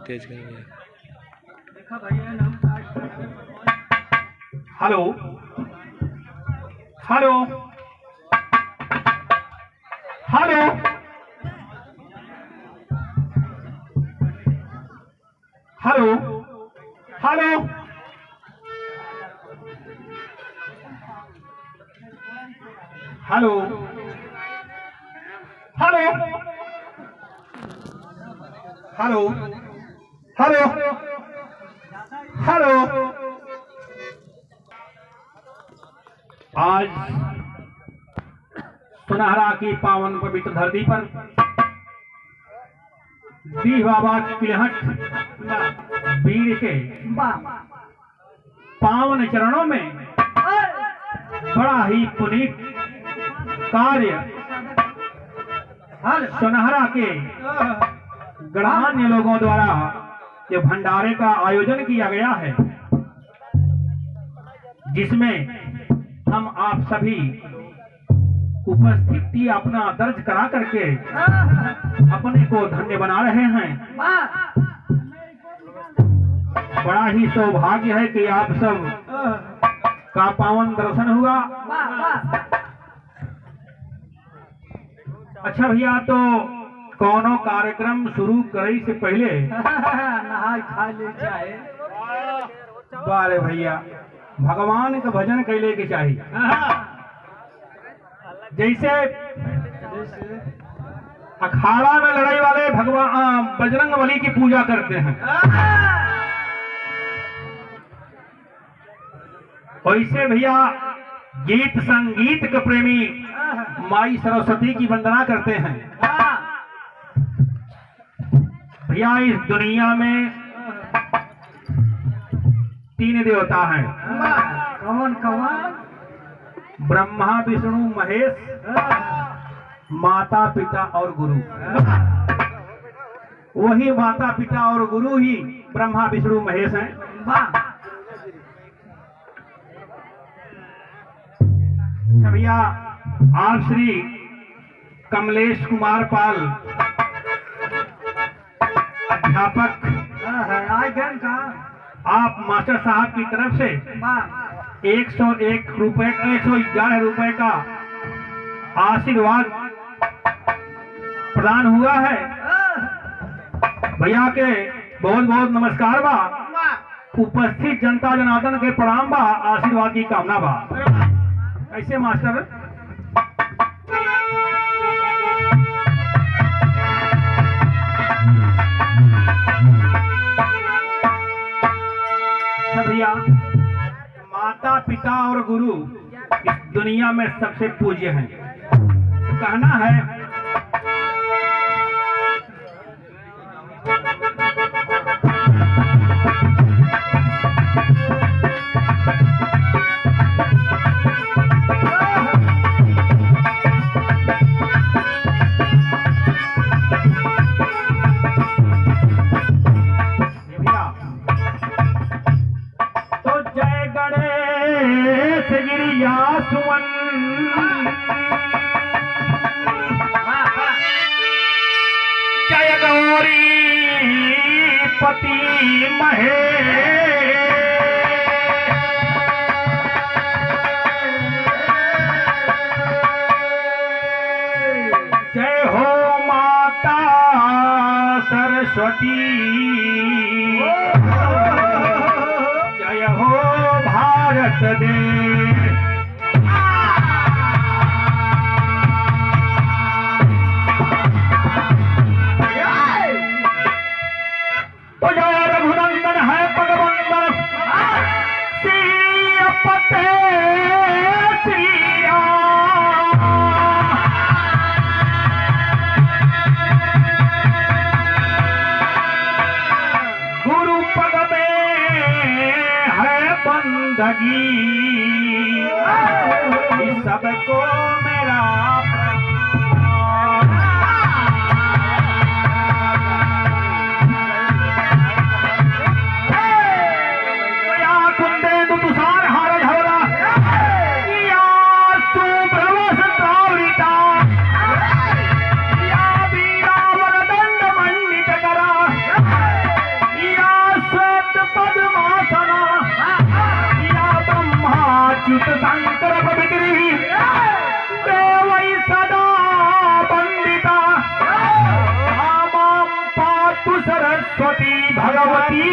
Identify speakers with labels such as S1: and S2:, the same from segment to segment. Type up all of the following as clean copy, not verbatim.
S1: तेज कर भैया।
S2: Hello hello hello hello hello hello hello hello hello hello. आज सुनहरा की पावन पवित्र धरती पर डी बाबा किलहट वीर के पावन चरणों में बड़ा ही पुनीत कार्य सुनहरा के गणमान्य लोगों द्वारा ये भंडारे का आयोजन किया गया है, जिसमें हम आप सभी उपस्थिति अपना दर्ज करा करके अपने को धन्य बना रहे हैं। बड़ा ही सौभाग्य है कि आप सब का पावन दर्शन हुआ। अच्छा भैया, तो कौनो कार्यक्रम शुरू करे से पहले
S3: नहाय खा ले जाए।
S2: बारे भैया, भगवान का भजन कैले के चाहिए। जैसे अखाड़ा में लड़ाई वाले भगवान बजरंग बली की पूजा करते हैं, वैसे भैया गीत संगीत के प्रेमी माई सरस्वती की वंदना करते हैं। भैया, इस दुनिया में 3 देवता हैं।
S3: कौन कौन?
S2: ब्रह्मा विष्णु महेश, माता पिता और गुरु। वही माता पिता और गुरु ही ब्रह्मा विष्णु महेश हैं। भैया, आप श्री कमलेश कुमार पाल अध्यापक, आप मास्टर साहब की तरफ से 111 रुपए का आशीर्वाद प्रदान हुआ है। भैया के बहुत बहुत नमस्कार बा। उपस्थित जनता जनार्दन के प्रणाम बा, आशीर्वाद की कामना बा। कैसे मास्टर? भैया, माता पिता और गुरु इस दुनिया में सबसे पूज्य हैं। तो कहना है सुमन जय गौरी पति महेश, जय हो माता सरस्वती, जय हो भारत देश। सबको मेरा कुंदे तुषार हार धरा या सुब्रव संतावरिता या वीरा वरदंड मंडित करा द्रौपदी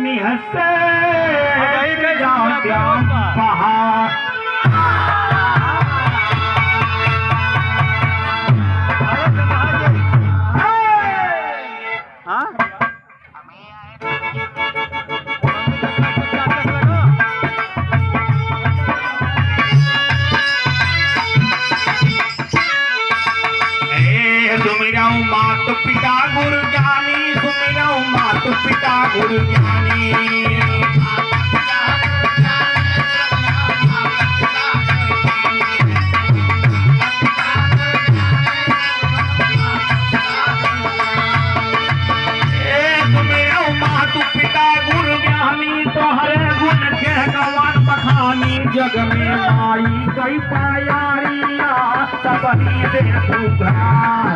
S2: निहसे जात्या पहाड़ मात पिता गुरु ज्ञानी सुमिरौ मात पिता गुरु ज्ञानी सुमिरौ मात पिता गुरु ज्ञानी तोहरे गुण के गवन बखानी जग में माई कई प्यारिया सबनी दे सुधार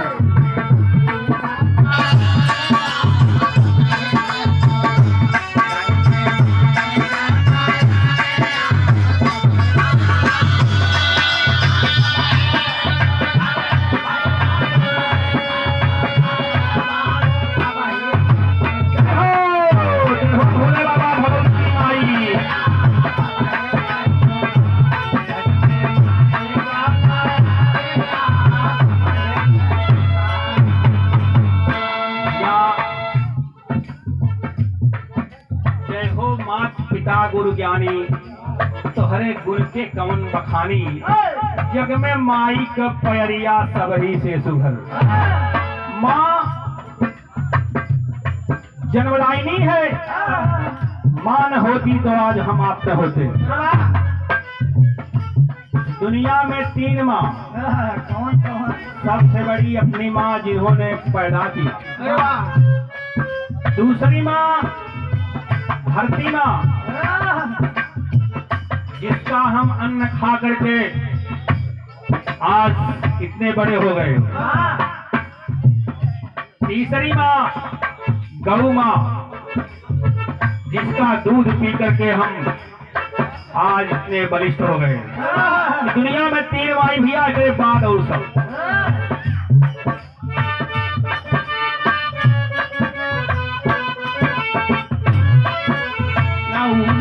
S2: गुरु ज्ञानी तोहरे गुण के कवन बखानी जग में माई का पैरिया सबही से सुघर माँ जन्मदायिनी है माँ न होती तो आज हम आप न होते दुनिया में 3 माँ
S3: कौन कौन
S2: सबसे बड़ी अपनी माँ जिन्होंने पैदा किया दूसरी माँ धरती माँ जिसका हम अन्न खा करके आज इतने बड़े हो गए तीसरी माँ गौ माँ जिसका दूध पी करके हम आज इतने बलिष्ठ हो गए दुनिया में 3 माई भी आज के बाद और सब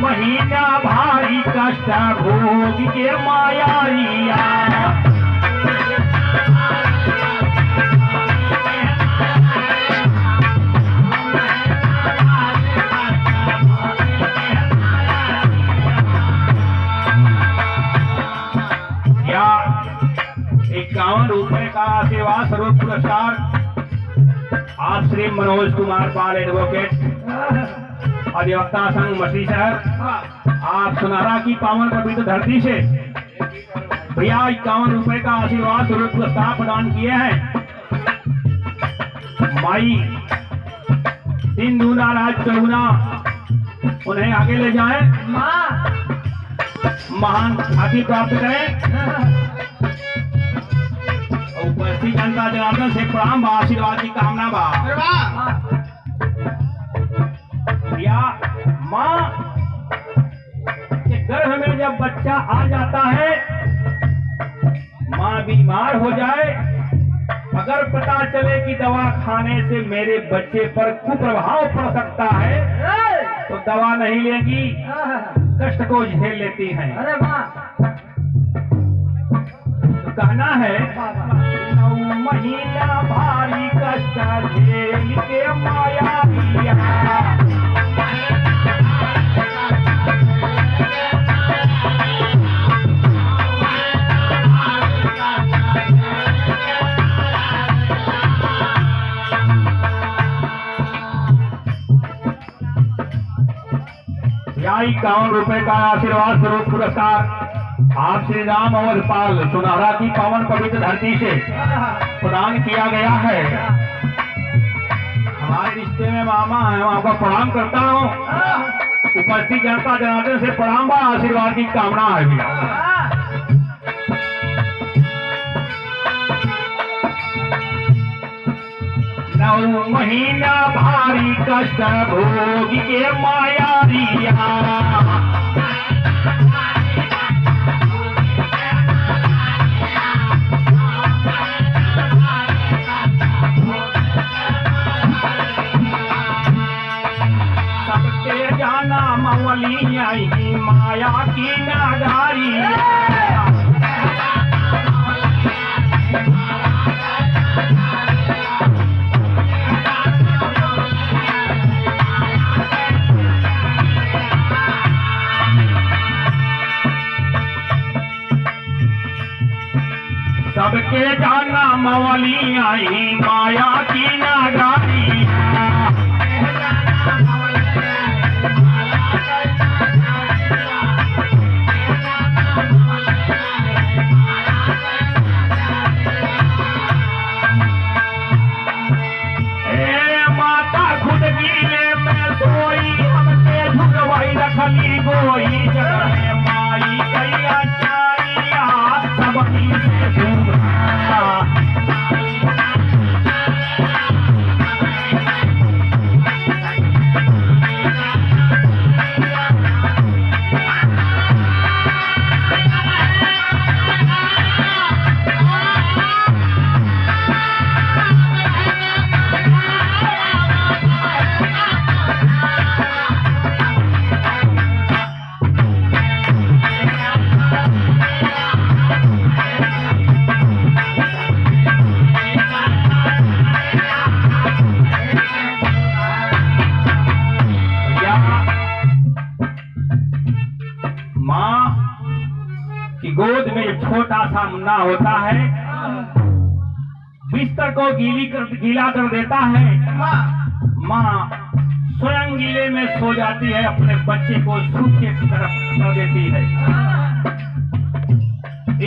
S2: महीना भारी कष्ट भोग के मायारिया या 51 रुपए का सेवा स्वरूप पुरस्कार आप श्री मनोज कुमार पाल एडवोकेट अधिवक्ता संघ मछली शहर आप सुनारा की पावन पवित्र धरती से भैया 51 रुपए का आशीर्वाद स्वरूप पुरस्कार प्रदान किए हैं माई दिन दूना राज चौगुना उन्हें आगे ले जाएं महान ख्याति प्राप्त करें उपस्थित जनता जनार्दन से प्रणाम बा आशीर्वाद की कामना बा या माँ के गर्भ में जब बच्चा आ जाता है माँ बीमार हो जाए अगर पता चले कि दवा खाने से मेरे बच्चे पर कुप्रभाव पड़ सकता है तो दवा नहीं लेगी कष्ट को झेल लेती हैं
S3: अरे माँ
S2: तो कहना है 9 महीना भारी कष्ट झेल के माया दिया ढाई 51 रुपए का आशीर्वाद स्वरूप पुरस्कार आप श्री राम अवधपाल सुनहरा की पावन पवित्र धरती से प्रदान किया गया है। हमारे रिश्ते में मामा है, मैं आपका प्रणाम करता हूँ। उपस्थित जनता जनार्दन से प्रणाम बा आशीर्वाद की कामना है भैया। 9 महीना भारी कष्ट भोगी के माया रिया मवली आई माया की नगारी। सबके जाना मवली आई माया की नगारी। माता खुद गीले में सोई हमके झुकवाई रखली गोई जग में माई कैया चारिया सबकी से सुना। गोद में एक छोटा सा मुन्ना होता है, बिस्तर को गीला कर देता है। माँ स्वयं गीले में सो जाती है, अपने बच्चे को सूखे की तरफ कर देती है।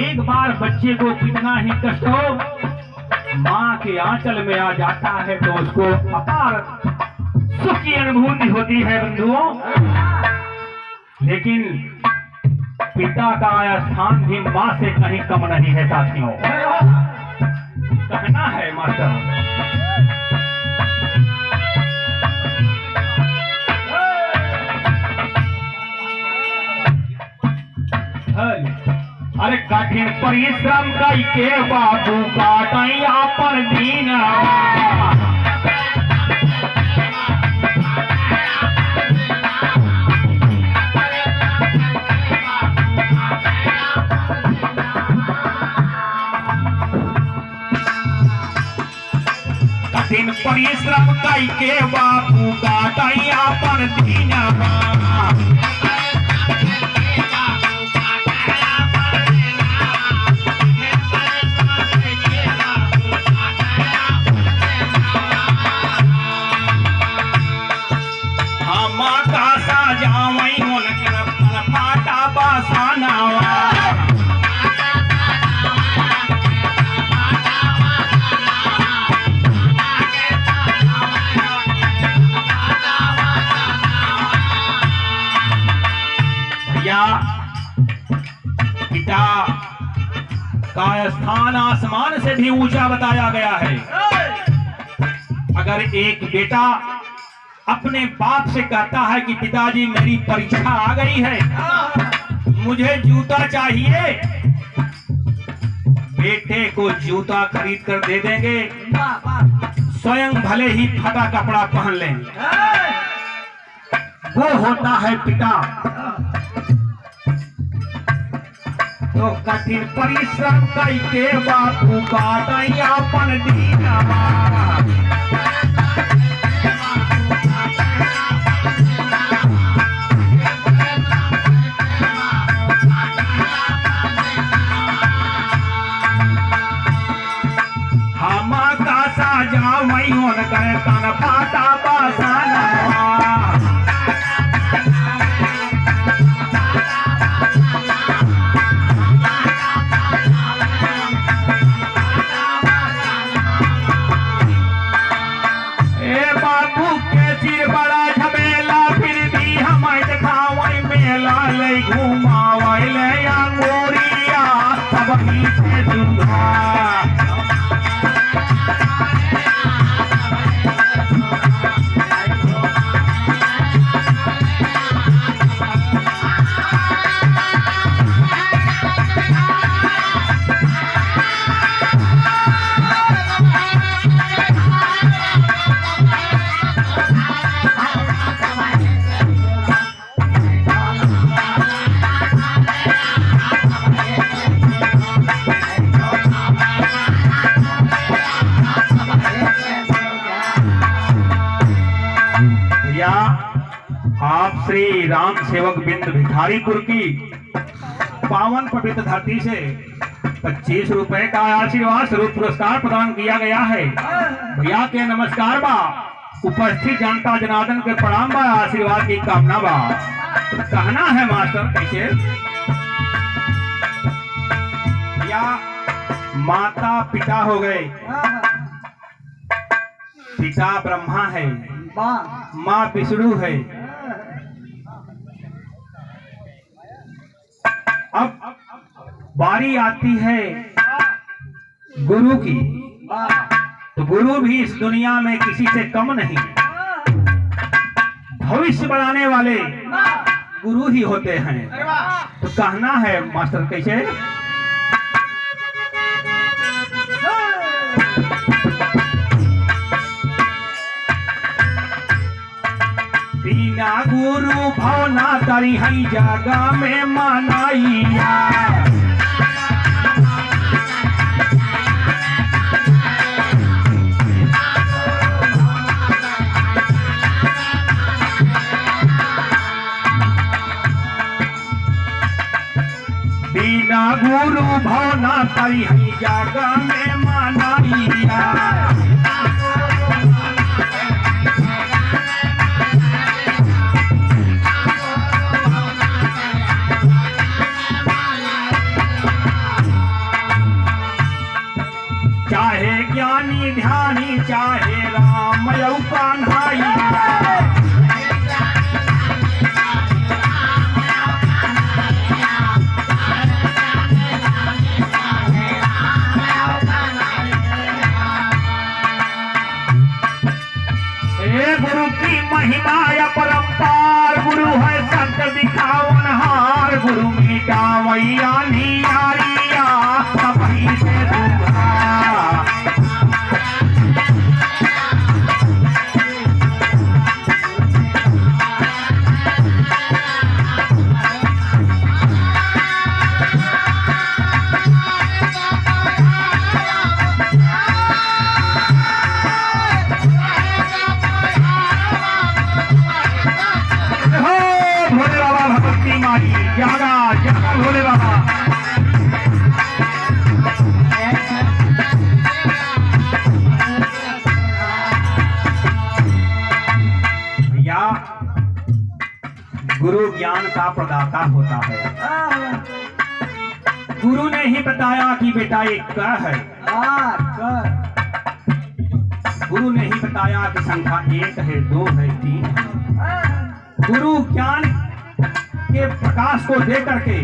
S2: एक बार बच्चे को कितना ही कष्ट हो, माँ के आंचल में आ जाता है तो उसको अपार सुख की अनुभूति होती है बंधुओं। लेकिन पिता का स्थान भी मां से कहीं कम नहीं है साथियों। कहना है मास्टर, अरे कठिन परिश्रम कई के बाबू काटई आपन दीन। दिन परिश्रम कई के बापू काटई आपन दीनवा। हम का सजावई उनकर फाटा बसानावा। पिता का स्थान आसमान से भी ऊंचा बताया गया है। अगर एक बेटा अपने बाप से कहता है कि पिताजी मेरी परीक्षा आ गई है, मुझे जूता चाहिए, बेटे को जूता खरीद कर दे देंगे, स्वयं भले ही फटा कपड़ा पहन लें। वो होता है पिता। तो कठिन परिश्रम कई के बापू काटई आपन दीनवा। हम का सजावई उनकर तन फाटा बसानवा। भैया आप श्री राम सेवक बिंद भिखारीपुर की पावन पवित्र धरती से 25 रुपए का आशीर्वाद स्वरूप पुरस्कार प्रदान किया गया है। भैया के नमस्कार बा, उपस्थित जनता जनार्दन के प्रणाम बा, आशीर्वाद की कामना बा। तो कहना है मास्टर कैसे या माता पिता हो गए, पिता ब्रह्मा है, माँ विष्णु है। अब बारी आती है गुरु की, तो गुरु भी इस दुनिया में किसी से कम नहीं। भविष्य बनाने वाले गुरु ही होते हैं। तो कहना है मास्टर कैसे बिना गुरु भावना तारी हई जगह में मनाइया। बिना गुरु भावना तारी हई जगह में मनाइया। चाहे ज्ञानी ध्यानी चाहे राम यौ कान्हाई। गुरु की महिमा या परंपार, गुरु है संत दिखावनहार। गुरु मिटावैया नियारिया सबही से दूरा। जागा जागा भोले बाबा। भैया गुरु ज्ञान का प्रदाता होता है। गुरु ने ही बताया कि बेटा ये क्या है। गुरु ने ही बताया कि संख्या 1 है, 2 है, 3 है। गुरु ज्ञान के प्रकाश को दे करके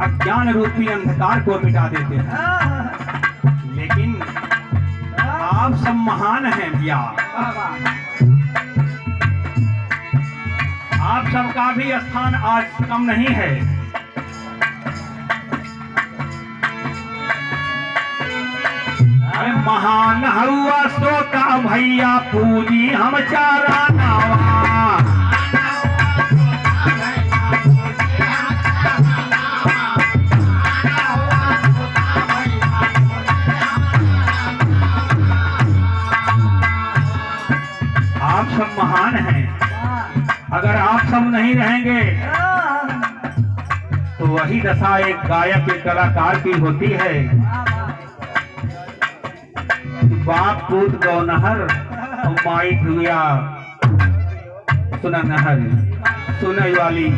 S2: अज्ञान रूपी अंधकार को मिटा देते हैं। लेकिन आप सब महान हैं भैया, आप सबका भी स्थान आज कम नहीं है। अरे महान हुआ सोता भैया पूजी हम चारा नावा। आप सब महान हैं, अगर आप सब नहीं रहेंगे तो वही दशा एक गायक एक कलाकार की होती है। बाप पूत गौनहर और माई धुआ सुना नहर सुने वाली।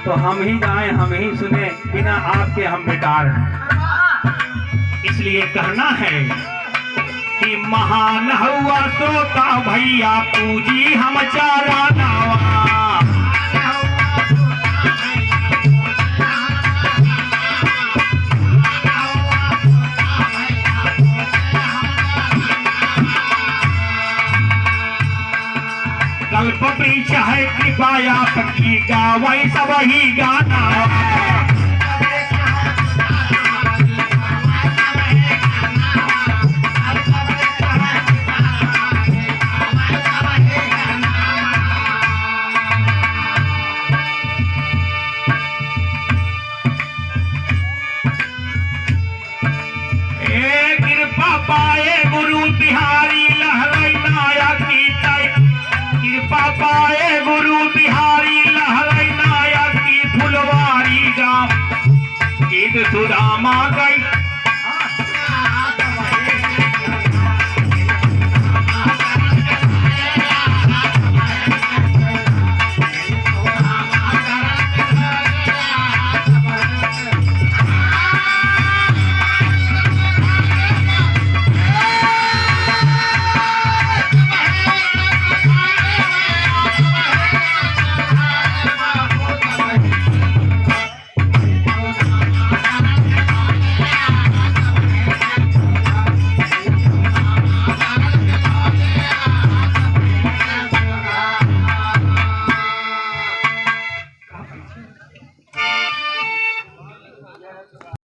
S2: तो हम ही गाएं हम ही सुने, बिना आपके हम बेकार हैं। इसलिए कहना है कि महान हुआ सोता भैया पूजी हम चारा नावा। कल्प वृक्ष है कृपया सकी गावै सब ही गाना।